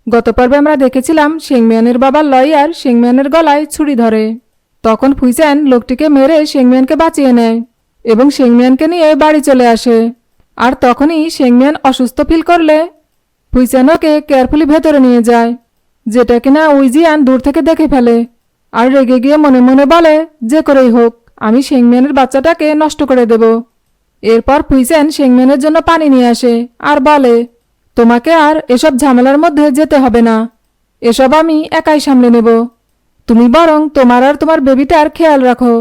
গত পর্বে আমরা দেখেছিলাম শেংমিয়ানের বাবার লয়ার শেংমিয়ানের গলায় ছুরি ধরে। তখন ফুইচান লোকটিকে মেরে শেংমিয়ানকে বাঁচিয়ে নেয় এবং শেংমিয়ানকে নিয়ে বাড়ি চলে আসে। আর তখনই শেংমিয়ান অসুস্থ ফিল করলে ফুইচান ওকে কেয়ারফুলি ভেতরে নিয়ে যায়, যেটা কিনা উইজিয়ান দূর থেকে দেখে ফেলে। আর রেগে গিয়ে মনে মনে বলে, যে করেই হোক আমি শেংমিয়ানের বাচ্চাটাকে নষ্ট করে দেব। এরপর ফুইচান শেংমিয়ানের জন্য পানি নিয়ে আসে আর বলে, তোমাকে আর এসব ঝামেলার মধ্যে যেতে হবে না, এসব আমি একাই সামলে নেব। তুমি বরং তোমার আর তোমার বেবিটার খেয়াল রাখো।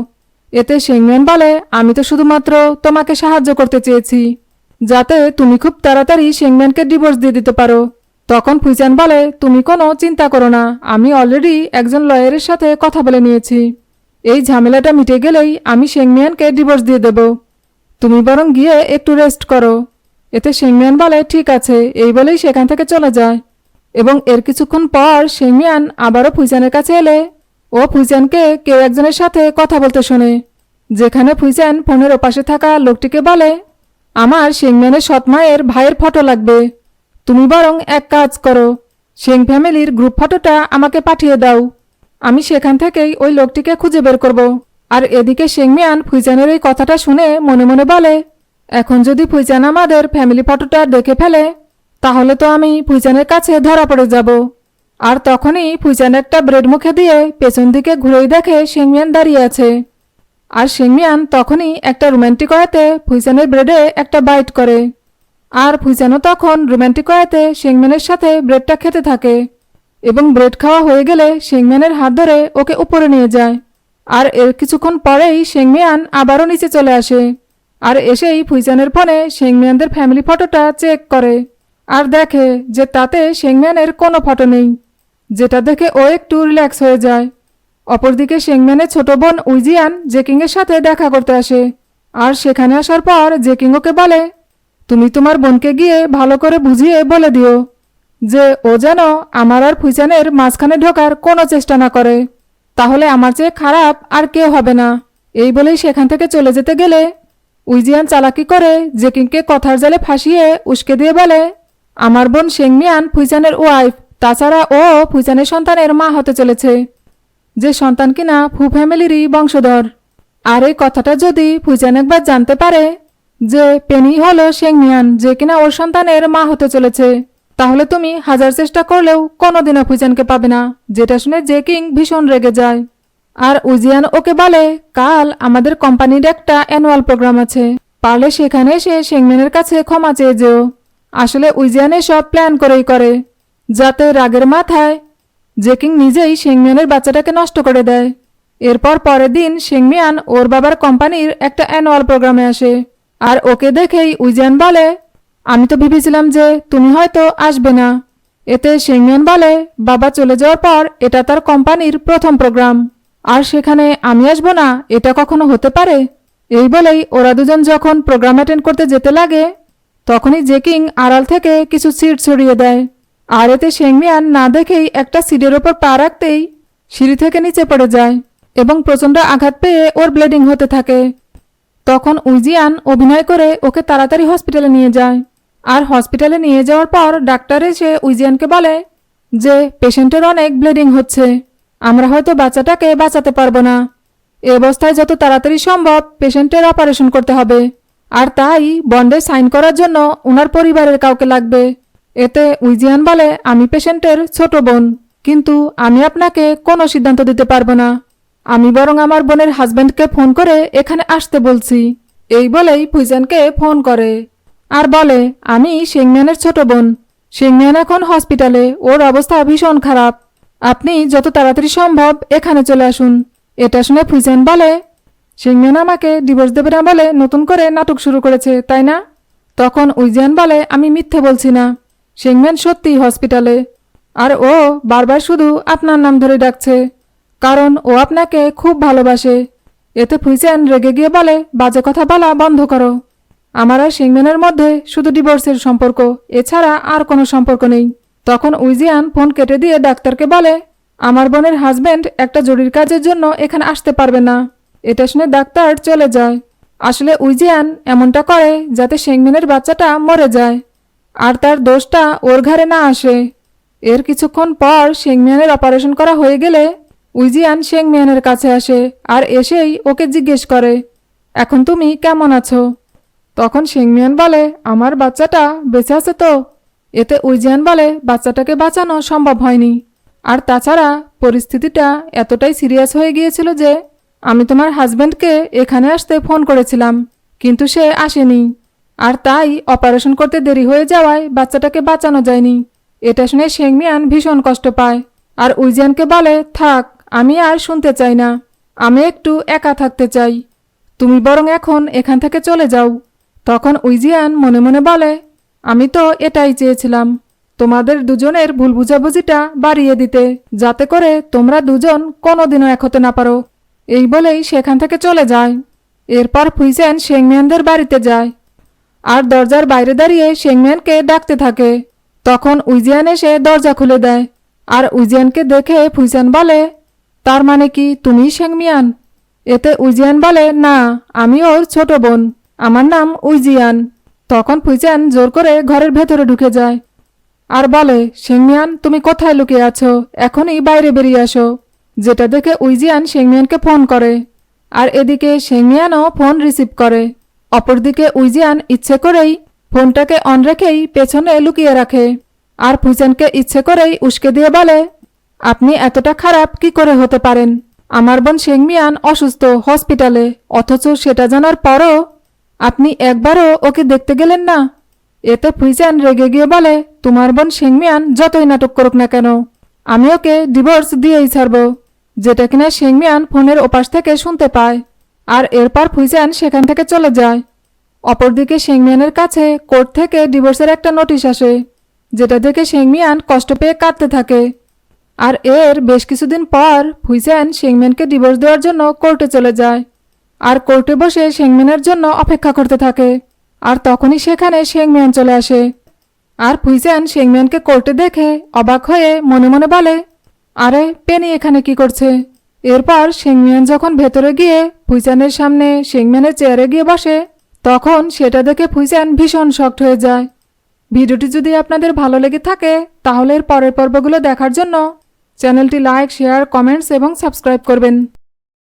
এতে শেংমিয়ান বলে, আমি তো শুধুমাত্র তোমাকে সাহায্য করতে চেয়েছি, যাতে তুমি খুব তাড়াতাড়ি শেংমিয়ানকে ডিভোর্স দিয়ে দিতে পারো। তখন ফুইচান বলে, তুমি কোনো চিন্তা করো না, আমি অলরেডি একজন লয়ারের সাথে কথা বলে নিয়েছি। এই ঝামেলাটা মিটে গেলেই আমি শেংমিয়ানকে ডিভোর্স দিয়ে দেব। তুমি বরং গিয়ে একটু রেস্ট করো। এতে শেংমিয়ান বলে, ঠিক আছে, এই বলেই সেখান থেকে চলে যায়। এবং এর কিছুক্ষণ পর শেংমিয়ান আবারও ফুইচানের কাছে এলে ও ফুইচানকে কেউ একজনের সাথে কথা বলতে শোনে, যেখানে ফুইচান ফোনের ওপাশে থাকা লোকটিকে বলে, আমার শেংমিয়ানের সৎমায়ের ভাইয়ের ফটো লাগবে। তুমি বরং এক কাজ করো, শেং ফ্যামিলির গ্রুপ ফটোটা আমাকে পাঠিয়ে দাও, আমি সেখান থেকেই ওই লোকটিকে খুঁজে বের করব। আর এদিকে শেংমিয়ান ফুইচানের এই কথাটা শুনে মনে মনে বলে, এখন যদি ফুইচান আমাদের ফ্যামিলি ফটোটা দেখে ফেলে তাহলে তো আমি ফুইচানের কাছে ধরা পড়ে যাব। আর তখনই ফুইচান একটা ব্রেড মুখে দিয়ে পেছন দিকে ঘুরেই দেখে শেংমিয়ান দাঁড়িয়ে আছে। আর শেংমিয়ান তখনই একটা রোম্যান্টিক ওয়েতে ফুইচানের ব্রেডে একটা বাইট করে। আর ফুইচানও তখন রোম্যান্টিক ওয়েতে শেংমিয়ানের সাথে ব্রেডটা খেতে থাকে এবং ব্রেড খাওয়া হয়ে গেলে শেংমিয়ানের হাত ধরে ওকে উপরে নিয়ে যায়। আর এর কিছুক্ষণ পরেই শেংমিয়ান আবারও নিচে চলে আসে আর এসেই ফুইচানের ফোনে শেংমিয়ানদের ফ্যামিলি ফটোটা চেক করে আর দেখে যে তাতে শেংমিয়ানের কোনো ফটো নেই, যেটা দেখে ও একটু রিল্যাক্স হয়ে যায়। অপরদিকে শেংমিয়ানের ছোট বোন উইজিয়ান জেকিংয়ের সাথে দেখা করতে আসে। আর সেখানে আসার পর জেকিং ওকে বলে, তুমি তোমার বোনকে গিয়ে ভালো করে বুঝিয়ে বলে দিও যে ও যেন আমার আর ফুইচানের মাঝখানে ঢোকার কোনো চেষ্টা না করে, তাহলে আমার চেয়ে খারাপ আর কেউ হবে না। এই বলেই সেখান থেকে চলে যেতে গেলে উইজিয়ান চালাকি করে জেকিংকে কথার জালে ফাঁসিয়ে উস্কে দিয়ে বলে, আমার বোন শেংমিয়ান ফুইচানের ওয়াইফ, তাছাড়া ও ফুইচানের সন্তানের মা হতে চলেছে, যে সন্তান কিনা ফু ফ্যামিলিরই বংশধর। আর এই কথাটা যদি ফুইচান একবার জানতে পারে যে পেনি হলো শেংমিয়ান, যে কিনা ওর সন্তানের মা হতে চলেছে, তাহলে তুমি হাজার চেষ্টা করলেও কোনোদিনও ফুইচানকে পাবে না। যেটা শুনে জেকিং ভীষণ রেগে যায়। আর উজিয়ান ওকে বলে, কাল আমাদের কোম্পানির একটা অ্যানুয়াল প্রোগ্রাম আছে, পারলে সেখানে এসে শেংমিয়ানের কাছে ক্ষমা চেয়ে যেও। আসলে উইজিয়ান সব প্ল্যান করেই করে, যাতে রাগের মাথায় জেকিং নিজেই শেংমিয়ানের বাচ্চাটাকে নষ্ট করে দেয়। এরপর পরের দিন শেংমিয়ান ওর বাবার কোম্পানির একটা অ্যানুয়াল প্রোগ্রামে আসে। আর ওকে দেখেই উইজিয়ান বলে, আমি তো ভেবেছিলাম যে তুমি হয়তো আসবে না। এতে শেংমিয়ান বলে, বাবা চলে যাওয়ার পর এটা তার কোম্পানির প্রথম প্রোগ্রাম, আর সেখানে আমি আসবো না এটা কখনো হতে পারে? এই বলেই ওরা দুজন যখন প্রোগ্রাম অ্যাটেন্ড করতে যেতে লাগে তখনই জেকিং আড়াল থেকে কিছু সিট ছড়িয়ে দেয়। আর এতে শেংমিয়ান না দেখেই একটা সিটের ওপর পা রাখতেই সিঁড়ি থেকে নিচে পড়ে যায় এবং প্রচণ্ড আঘাত পেয়ে ওর ব্লিডিং হতে থাকে। তখন উইজিয়ান অভিনয় করে ওকে তাড়াতাড়ি হসপিটালে নিয়ে যায়। আর হসপিটালে নিয়ে যাওয়ার পর ডাক্তার এসে উইজিয়ানকে বলে যে পেশেন্টের অনেক ব্লিডিং হচ্ছে, আমরা হয়তো বাচ্চাটাকে বাঁচাতে পারবো না। এ অবস্থায় যত তাড়াতাড়ি সম্ভব পেশেন্টের অপারেশন করতে হবে, আর তাই বন্ডে সাইন করার জন্য ওনার পরিবারের কাউকে লাগবে। এতে উইজিয়ান বলে, আমি পেশেন্টের ছোট বোন, কিন্তু আমি আপনাকে কোনো সিদ্ধান্ত দিতে পারবো না, আমি বরং আমার বোনের হাজব্যান্ডকে ফোন করে এখানে আসতে বলছি। এই বলেই ফুইচানকে ফোন করে আর বলে, আমি শেংমিয়ানের ছোট বোন, শেংমিয়ান এখন হসপিটালে, ওর অবস্থা ভীষণ খারাপ, আপনি যত তাড়াতাড়ি সম্ভব এখানে চলে আসুন। এটা শুনে ফুইচান বলে, শেংমিয়ান আমাকে ডিভোর্স দেবে না বলে নতুন করে নাটক শুরু করেছে, তাই না? তখন উইজিয়ান বলে, আমি মিথ্যে বলছি না, শেংমিয়ান সত্যিই হসপিটালে, আর ও বারবার শুধু আপনার নাম ধরে ডাকছে, কারণ ও আপনাকে খুব ভালোবাসে। এতে ফুইচান রেগে গিয়ে বলে, বাজে কথা বলা বন্ধ করো, আমার আর শেংমিয়ানের মধ্যে শুধু ডিভোর্সের সম্পর্ক, এছাড়া আর কোনো সম্পর্ক নেই। তখন উইজিয়ান ফোন কেটে দিয়ে ডাক্তারকে বলে, আমার বোনের হাজব্যান্ড একটা জরুরি কাজের জন্য এখানে আসতে পারবে না। এটা শুনে ডাক্তার চলে যায়। আসলে উইজিয়ান এমনটা করে যাতে শেংমিয়ানের বাচ্চাটা মরে যায় আর তার দোষটা ওর ঘাড়ে না আসে। এর কিছুক্ষণ পর শেংমিয়ানের অপারেশন করা হয়ে গেলে উইজিয়ান শেংমিয়ানের কাছে আসে আর এসেই ওকে জিজ্ঞেস করে, এখন তুমি কেমন আছো? তখন শেংমিয়ান বলে, আমার বাচ্চাটা বেঁচে আছে তো? এতে উইজিয়ান বলে, বাচ্চাটাকে বাঁচানো সম্ভব হয়নি, আর তাছাড়া পরিস্থিতিটা এতটাই সিরিয়াস হয়ে গিয়েছিল যে আমি তোমার হাজব্যান্ডকে এখানে আসতে ফোন করেছিলাম, কিন্তু সে আসেনি, আর তাই অপারেশন করতে দেরি হয়ে যাওয়ায় বাচ্চাটাকে বাঁচানো যায়নি। এটা শুনে শেংমিয়ান ভীষণ কষ্ট পায় আর উইজিয়ানকে বলে, থাক, আমি আর শুনতে চাই না, আমি একটু একা থাকতে চাই, তুমি বরং এখন এখান থেকে চলে যাও। তখন উইজিয়ান মনে মনে বলে, আমি তো এটাই চেয়েছিলাম, তোমাদের দুজনের ভুল বুঝাবুঝিটা বাড়িয়ে দিতে, যাতে করে তোমরা দুজন কোনোদিনও এক হতে না পারো। এই বলেই সেখান থেকে চলে যায়। এরপর ফুইসেন শেংমিয়ানদের বাড়িতে যায় আর দরজার বাইরে দাঁড়িয়ে শেংমিয়ানকে ডাকতে থাকে। তখন উইজিয়ান এসে দরজা খুলে দেয় আর উইজিয়ানকে দেখে ফুইসেন বলে, তার মানে কি তুমি শেংমিয়ান? এতে উইজিয়ান বলে, না, আমি ওর ছোট বোন, আমার নাম উইজিয়ান। তখন ফুইসেন জোর করে ঘরের ভেতরে ঢুকে যায় আর বলে, শেংমিয়ান, তুমি কোথায় লুকিয়ে আছো? এখনই বাইরে বেরিয়ে আসো। যেটা দেখে উইজিয়ান শেংমিয়ানকে ফোন করে আর এদিকে শেংমিয়ানও ফোন রিসিভ করে। অপরদিকে উইজিয়ান ইচ্ছে করেই ফোনটাকে অন রেখেই পেছনে লুকিয়ে রাখে আর ফুইসেনকে ইচ্ছে করেই উস্কে দিয়ে বলে, আপনি এতটা খারাপ কি করে হতে পারেন? আমার বোন শেংমিয়ান অসুস্থ হসপিটালে, অথচ সেটা জানার পরও আপনি একবারও ওকে দেখতে গেলেন না। এতে ফুইসেন রেগে গিয়ে বলে, তোমার বোন শেংমিয়ান যতই নাটক করুক না কেন, আমি ওকে ডিভোর্স দিয়েই ছাড়ব। যেটা কিনা শেংমিয়ান ফোনের ওপাশ থেকে শুনতে পায় আর এরপর ফুইসেন সেখান থেকে চলে যায়। অপরদিকে শেংমিয়ানের কাছে কোর্ট থেকে ডিভোর্সের একটা নোটিশ আসে, যেটা দেখে শেংমিয়ান কষ্ট পেয়ে কাঁদতে থাকে। আর এর বেশ কিছুদিন পর ফুইসেন শেংমিয়ানকে ডিভোর্স দেওয়ার জন্য কোর্টে চলে যায় আর কোর্টে বসে শেংমিয়ানের জন্য অপেক্ষা করতে থাকে। আর তখনই সেখানে শেংমিয়ান চলে আসে আর ফুইসেন শেংমিয়ানকে কোর্টে দেখে অবাক হয়ে মনে মনে বলে, আরে পেনি এখানে কি করছে? এরপর শেংমিয়ান যখন ভেতরে গিয়ে ফুইসেনের সামনে শেংমিয়ানের চেয়ারে গিয়ে বসে, তখন সেটা দেখে ফুইসেন ভীষণ শকড হয়ে যায়। ভিডিওটি যদি আপনাদের ভালো লেগে থাকে তাহলে এর পরের পর্বগুলো দেখার জন্য চ্যানেলটি লাইক, শেয়ার, কমেন্টস এবং সাবস্ক্রাইব করবেন।